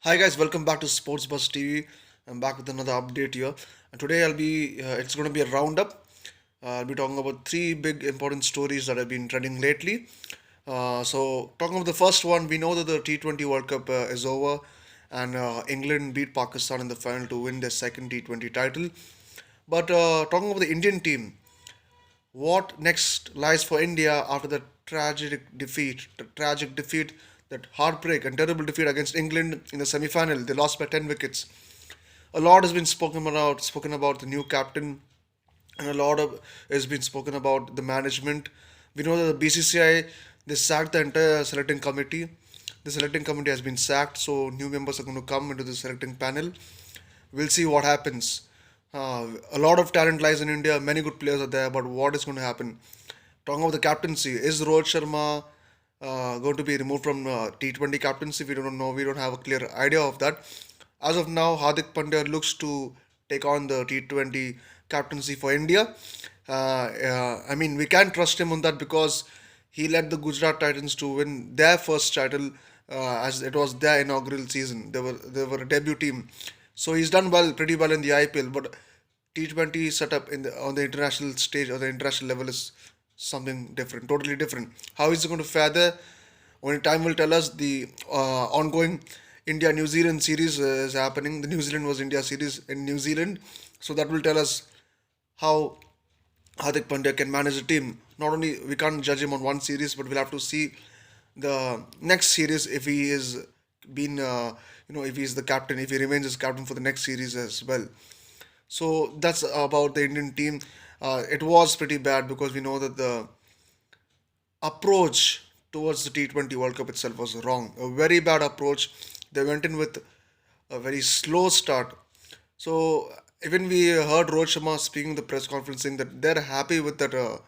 Hi guys, welcome back to Sports Buzz TV. I'm back with another update here. And today it's going to be a roundup. I'll be talking about three big important stories that have been trending lately. Talking about the first one, we know that the T20 World Cup is over, and England beat Pakistan in the final to win their second T20 title. But talking about the Indian team, what next lies for India after the tragic defeat, that heartbreak and terrible defeat against England in the semi-final? They lost by 10 wickets. A lot has been spoken about the new captain, and a lot of has been spoken about the management. We know that the BCCI, they sacked the entire selecting committee. The selecting committee has been sacked, so new members are going to come into the selecting panel. We'll see what happens. A lot of talent lies in India. Many good players are there, but what is going to happen? Talking about the captaincy, is Rohit Sharma going to be removed from T20 captaincy? We don't know. We don't have a clear idea of that. As of now, Hardik Pandya looks to take on the T20 captaincy for India. I mean, we can't trust him on that because he led the Gujarat Titans to win their first title, as it was their inaugural season. They were a debut team, so he's done well, pretty well in the IPL. But T20 setup on the international stage or the international level is something different, totally different. How is it going to fare there? Only time will tell us. The ongoing India New Zealand series is happening. The New Zealand was India series in New Zealand, so that will tell us how Hardik Pandya can manage the team. Not only we can't judge him on one series, but we'll have to see the next series if he is been if he's the captain, if he remains as captain for the next series as well. So that's about the Indian team. It was pretty bad because we know that the approach towards the T20 World Cup itself was wrong. A very bad approach. They went in with a very slow start. So even we heard Rohit Sharma speaking in the press conference saying that they're happy with that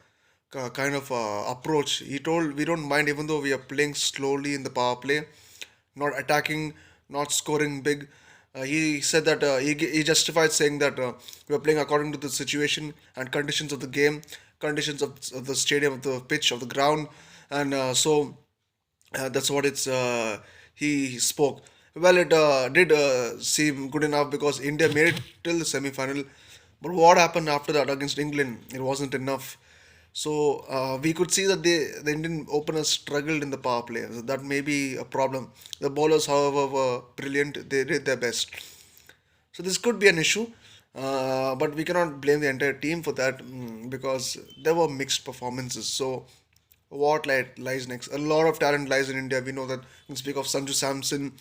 kind of approach. He told we don't mind even though we are playing slowly in the power play, not attacking, not scoring big. He said that he justified saying that we are playing according to the situation and conditions of the game, conditions of the stadium, of the pitch, of the ground, and that's what he spoke. Well, it did seem good enough because India made it till the semi-final, but what happened after that against England? It wasn't enough. So we could see that the Indian openers struggled in the power play. So that may be a problem. The bowlers, however, were brilliant. They did their best. So this could be an issue, but we cannot blame the entire team for that because there were mixed performances. So what lies next? A lot of talent lies in India. We know that. We can speak of Sanju Samson,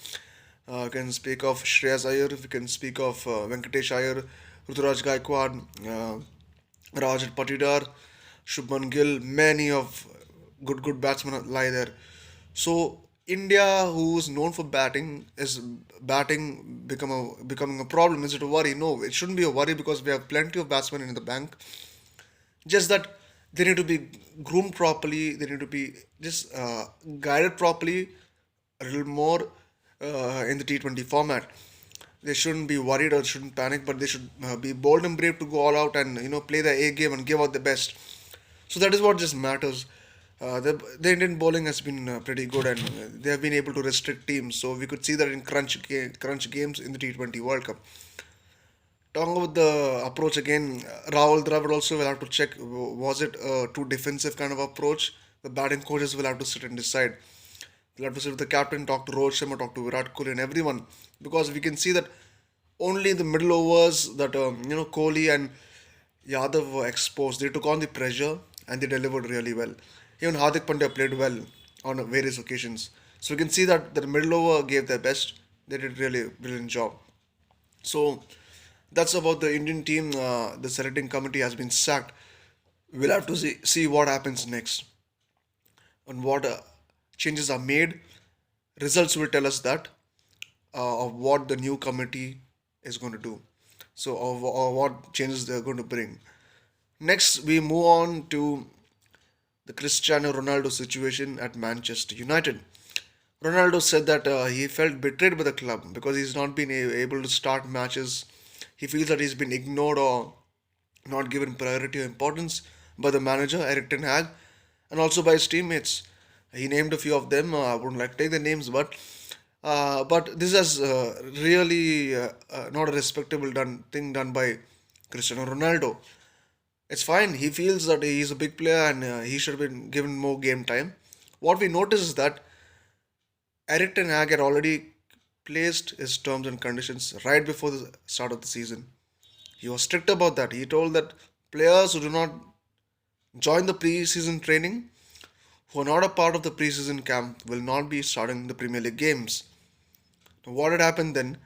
we can speak of Shreyas Iyer, we can speak of Venkatesh Iyer, Ruturaj Gaikwad, Rajat Patidar, Shubman Gill. Many of good batsmen lie there. So India, who's known for batting, is batting becoming a problem? Is it a worry? No, it shouldn't be a worry because we have plenty of batsmen in the bank. Just that they need to be groomed properly. They need to be just guided properly, a little more in the T20 format. They shouldn't be worried or shouldn't panic, but they should be bold and brave to go all out and play the A game and give out the best. So that is what just matters. The Indian bowling has been pretty good, and they have been able to restrict teams. So we could see that in crunch games in the T20 World Cup. Talking about the approach again, Rahul Dravid also will have to check, was it a too defensive kind of approach? The batting coaches will have to sit and decide. They'll have to sit with the captain, talk to Rohit Sharma, talk to Virat Kohli and everyone, because we can see that only in the middle overs that Kohli and Yadav were exposed. They took on the pressure and they delivered really well. Even Hardik Pandya played well on various occasions. So we can see that the middle over gave their best. They did really brilliant job. So that's about the Indian team. The selecting committee has been sacked. We'll have to see what happens next and what changes are made. Results will tell us that of what the new committee is going to do. So, or what changes they're going to bring. Next, we move on to the Cristiano Ronaldo situation at Manchester United. Ronaldo said that he felt betrayed by the club because he's not been able to start matches. He feels that he's been ignored or not given priority or importance by the manager, Eric Ten Hag, and also by his teammates. He named a few of them. I wouldn't like to take the names, but But this is really not a respectable thing done by Cristiano Ronaldo. It's fine. He feels that he's a big player and he should have been given more game time. What we notice is that Eric Ten Hag had already placed his terms and conditions right before the start of the season. He was strict about that. He told that players who do not join the preseason training, who are not a part of the preseason camp, will not be starting the Premier League games. Now, what had happened then?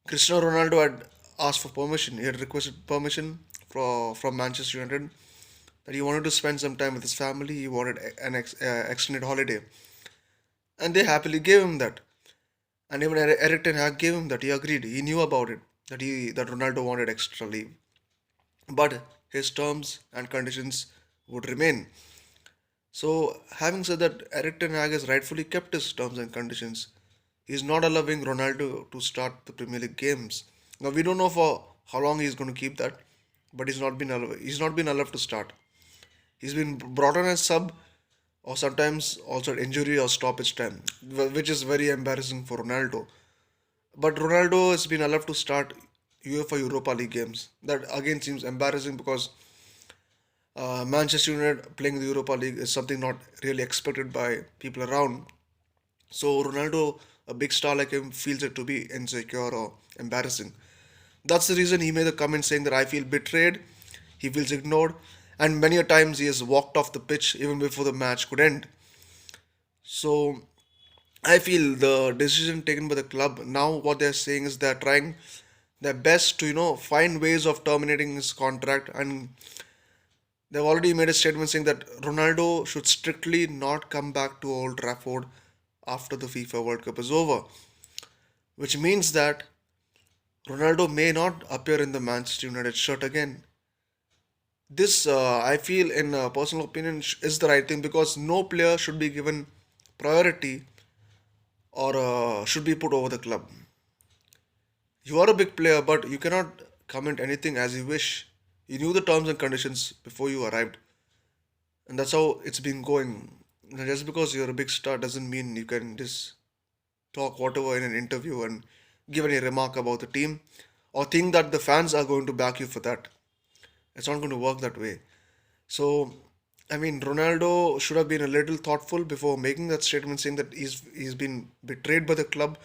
Cristiano Ronaldo had asked for permission. He had requested permission from Manchester United that he wanted to spend some time with his family. He wanted an extended holiday, and they happily gave him that. And even Eric Ten Hag gave him that. He agreed. He knew about it that Ronaldo wanted extra leave, but his terms and conditions would remain. So, having said that, Eric Ten Hag has rightfully kept his terms and conditions. He's not allowing Ronaldo to start the Premier League games. Now we don't know for how long he's going to keep that, but he's not been allowed to start. He's been brought on as sub, or sometimes also at injury or stoppage time, which is very embarrassing for Ronaldo. But Ronaldo has been allowed to start UEFA Europa League games. That again seems embarrassing because Manchester United playing the Europa League is something not really expected by people around. So Ronaldo, a big star like him, feels it to be insecure or embarrassing. That's the reason he made the comment saying that I feel betrayed, he feels ignored, and many a times he has walked off the pitch even before the match could end. So I feel the decision taken by the club now, what they're saying is they're trying their best to find ways of terminating his contract, and they've already made a statement saying that Ronaldo should strictly not come back to Old Trafford after the FIFA World Cup is over, which means that Ronaldo may not appear in the Manchester United shirt again. This, I feel, in personal opinion, is the right thing because no player should be given priority or should be put over the club. You are a big player, but you cannot comment anything as you wish. You knew the terms and conditions before you arrived, and that's how it's been going. Now, just because you're a big star doesn't mean you can just talk whatever in an interview and give any remark about the team or think that the fans are going to back you for that. It's not going to work that way. So, I mean, Ronaldo should have been a little thoughtful before making that statement, saying that he's been betrayed by the club,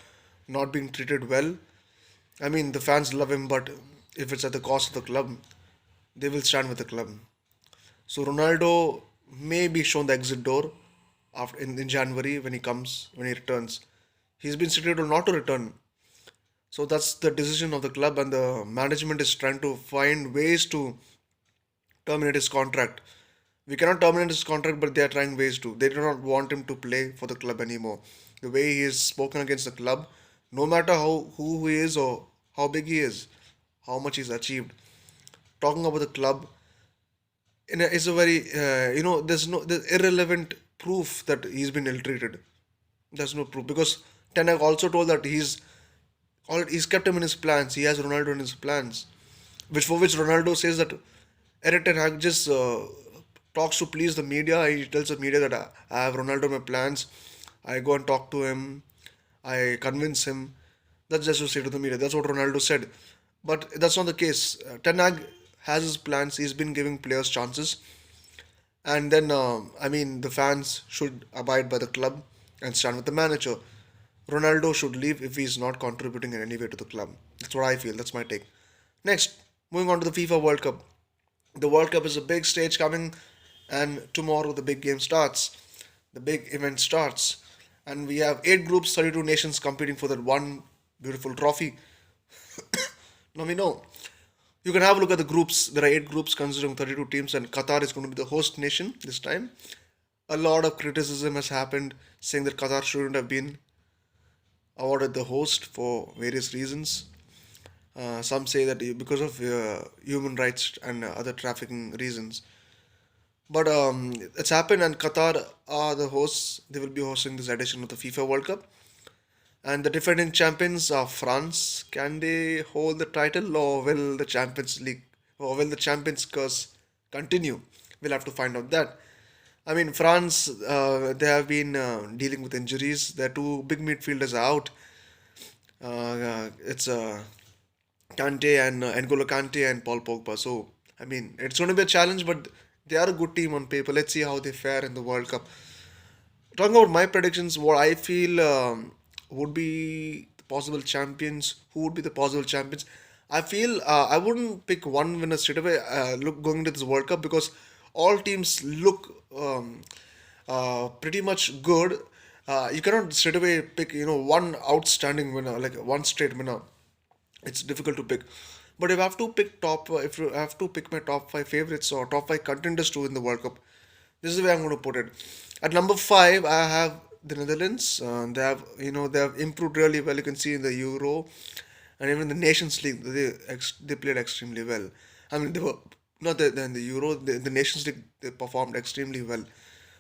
not being treated well. I mean, the fans love him, but if it's at the cost of the club, they will stand with the club. So Ronaldo may be shown the exit door after in January when he returns. He's been scheduled not to return. So that's the decision of the club, and the management is trying to find ways to terminate his contract. We cannot terminate his contract, but they are trying ways to. They do not want him to play for the club anymore. The way he is spoken against the club, no matter who he is or how big he is, how much he's achieved. Talking about the club is a very there's irrelevant proof that he's been ill-treated. There's no proof because Tenak also told that he's kept him in his plans. He has Ronaldo in his plans, which Ronaldo says that Eric Ten Hag just talks to please the media. He tells the media that I have Ronaldo in my plans. I go and talk to him. I convince him. That's just to say to the media. That's what Ronaldo said. But that's not the case. Ten Hag has his plans. He's been giving players chances. And then, I mean, the fans should abide by the club and stand with the manager. Ronaldo should leave if he's not contributing in any way to the club. That's what I feel. That's my take. Next, moving on to the FIFA World Cup. The World Cup is a big stage coming, and tomorrow the big game starts. The big event starts. And we have 8 groups, 32 nations competing for that one beautiful trophy. Now we know. You can have a look at the groups. There are 8 groups considering 32 teams, and Qatar is going to be the host nation this time. A lot of criticism has happened saying that Qatar shouldn't have been awarded the host for various reasons. Some say that because of human rights and other trafficking reasons. But it's happened, and Qatar are the hosts. They will be hosting this edition of the FIFA World Cup. And the defending champions are France. Can they hold the title, or will the Champions League, or will the Champions curse continue? We'll have to find out that. I mean, France, they have been dealing with injuries. Their two big midfielders are out. It's Kante and N'Golo Kante and Paul Pogba. So I mean, it's going to be a challenge, but they are a good team on paper. Let's see how they fare in the World Cup. Talking about my predictions, what I feel would be the possible champions. Who would be the possible champions? I feel I wouldn't pick one winner straight away. Look, going into this World Cup because all teams look pretty much good. You cannot straight away pick one outstanding winner, like one straight winner. It's difficult to pick. But if you have to pick my top five favorites or top five contenders to win the World Cup, this is the way I'm going to put it. At number five, I have the Netherlands. They have improved really well. You can see in the Euro, and even the Nations League, they played extremely well. I mean, they were not in the Euro, the Nations League they performed extremely well.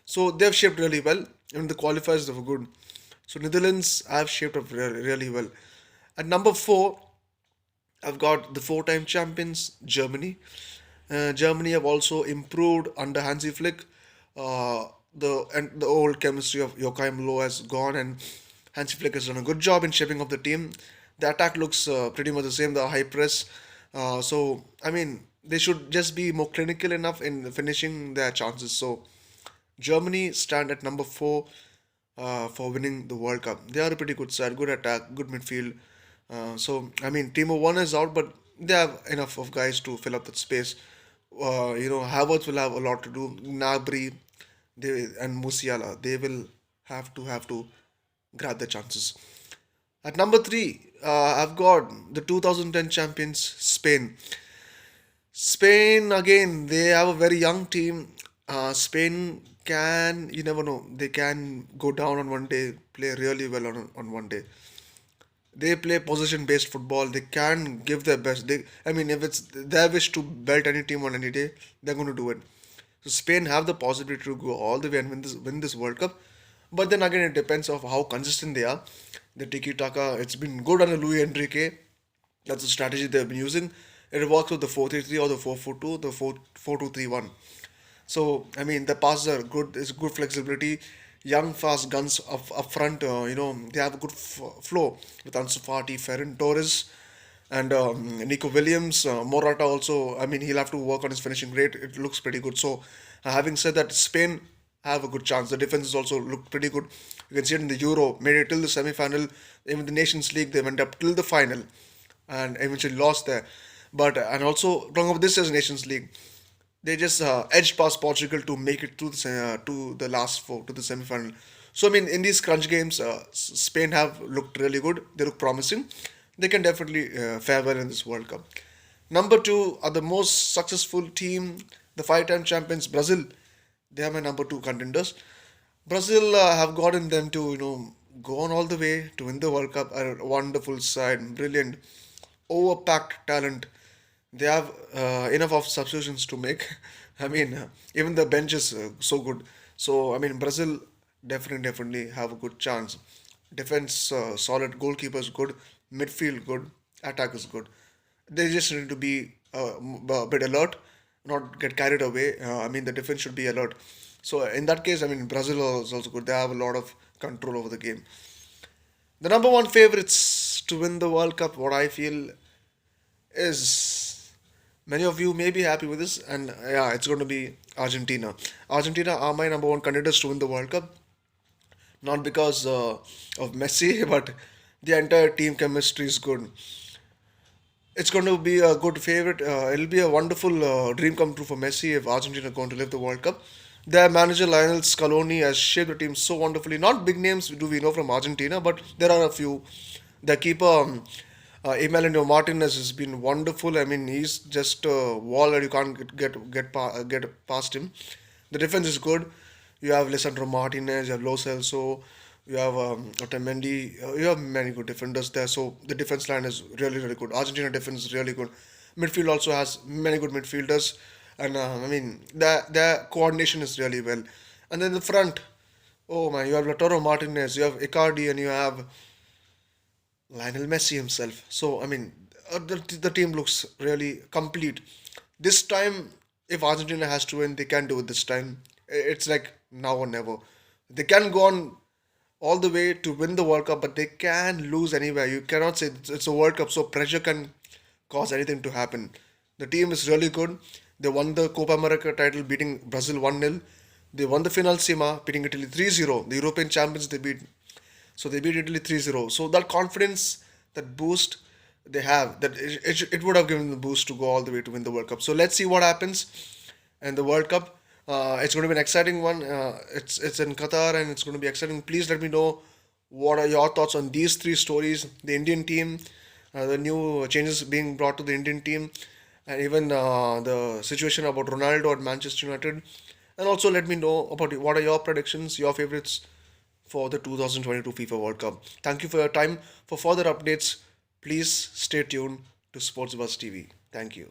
So they've shaped really well. Even the qualifiers they were good. So Netherlands have shaped up really, really well. At number four, I've got the four-time champions, Germany. Germany have also improved under Hansi Flick. The old chemistry of Joachim Low has gone, and Hansi Flick has done a good job in shaping up the team. The attack looks pretty much the same. The high press. So I mean, they should just be more clinical enough in finishing their chances. So Germany stand at number four for winning the World Cup. They are a pretty good side, good attack, good midfield. So I mean, Team One is out, but they have enough of guys to fill up that space. Havertz will have a lot to do. Gnabry, and Musiala, they will have to grab the chances. At number three, I've got the 2010 champions, Spain. Spain again, they have a very young team. Spain can, you never know, they can go down on one day, play really well on one day. They play possession based football. They can give their best. I mean, if it's their wish to belt any team on any day, they're going to do it. So Spain have the possibility to go all the way and win this World Cup. But then again, it depends of how consistent they are. The tiki taka, it's been good under Luis Enrique. That's the strategy they've been using. It works with the 4-3-3 or the 4-4-2, the 4-2-3-1. So I mean the passes are good. It's good flexibility. Young fast guns up front. They have a good flow with Ansu Fati, Ferran Torres, and Nico Williams. Morata also. I mean he'll have to work on his finishing rate. It looks pretty good. So having said that, Spain have a good chance. The defenses also look pretty good. You can see it in the Euro. Made it till the semi-final. Even the Nations League they went up till the final and eventually lost there. But and also talking about this as Nations League, they just edged past Portugal to make it to the last four to the semi-final. So I mean, in these crunch games, Spain have looked really good. They look promising. They can definitely fare well in this World Cup. Number two are the most successful team, the five-time champions Brazil. They are my number two contenders. Brazil have gotten them to go on all the way to win the World Cup. A wonderful side, brilliant, overpacked talent. They have enough of substitutions to make. I mean, even the bench is so good. So I mean, Brazil definitely have a good chance. Defense solid, goalkeepers good, midfield good, attack is good. They just need to be a bit alert, not get carried away. I mean, the defense should be alert. So in that case, I mean, Brazil is also good. They have a lot of control over the game. The number one favorites to win the World Cup, what I feel is many of you may be happy with this, and yeah, it's going to be Argentina. Argentina are my number one contenders to win the World Cup, not because of Messi, but the entire team chemistry is good. It's going to be a good favorite. It'll be a wonderful dream come true for Messi if Argentina are going to live the World Cup. Their manager Lionel Scaloni has shaped the team so wonderfully. Not big names do we know from Argentina, but there are a few. The keeper Emiliano Martinez has been wonderful. I mean, he's just a wall that you can't get past him. The defense is good. You have Lisandro Martinez, you have Lo Celso, you have Otamendi. You have many good defenders there. So the defense line is really good. Argentina defense is really good. Midfield also has many good midfielders, and I mean their coordination is really well. And then the front, oh man, you have Lautaro Martinez, you have Icardi, and you have Lionel Messi himself. So I mean, the team looks really complete. This time, if Argentina has to win, they can do it this time. It's like now or never. They can go on. all the way to win the World Cup, but they can lose anywhere. You cannot say it's a World Cup, so pressure can cause anything to happen. The team is really good. They won the Copa America title, beating Brazil 1-0. They won the Finalissima, beating Italy 3-0. The European champions they beat. So they beat Italy 3-0. So that confidence, that boost they have, that it would have given the boost to go all the way to win the World Cup. So let's see what happens in the World Cup. It's going to be an exciting one. It's in Qatar and it's going to be exciting. Please let me know what are your thoughts on these three stories: the Indian team, the new changes being brought to the Indian team, and even the situation about Ronaldo at Manchester United. And also let me know about what are your predictions, your favorites for the 2022 FIFA World Cup. Thank you for your time. For further updates, please stay tuned to Sports Buzz TV. Thank you.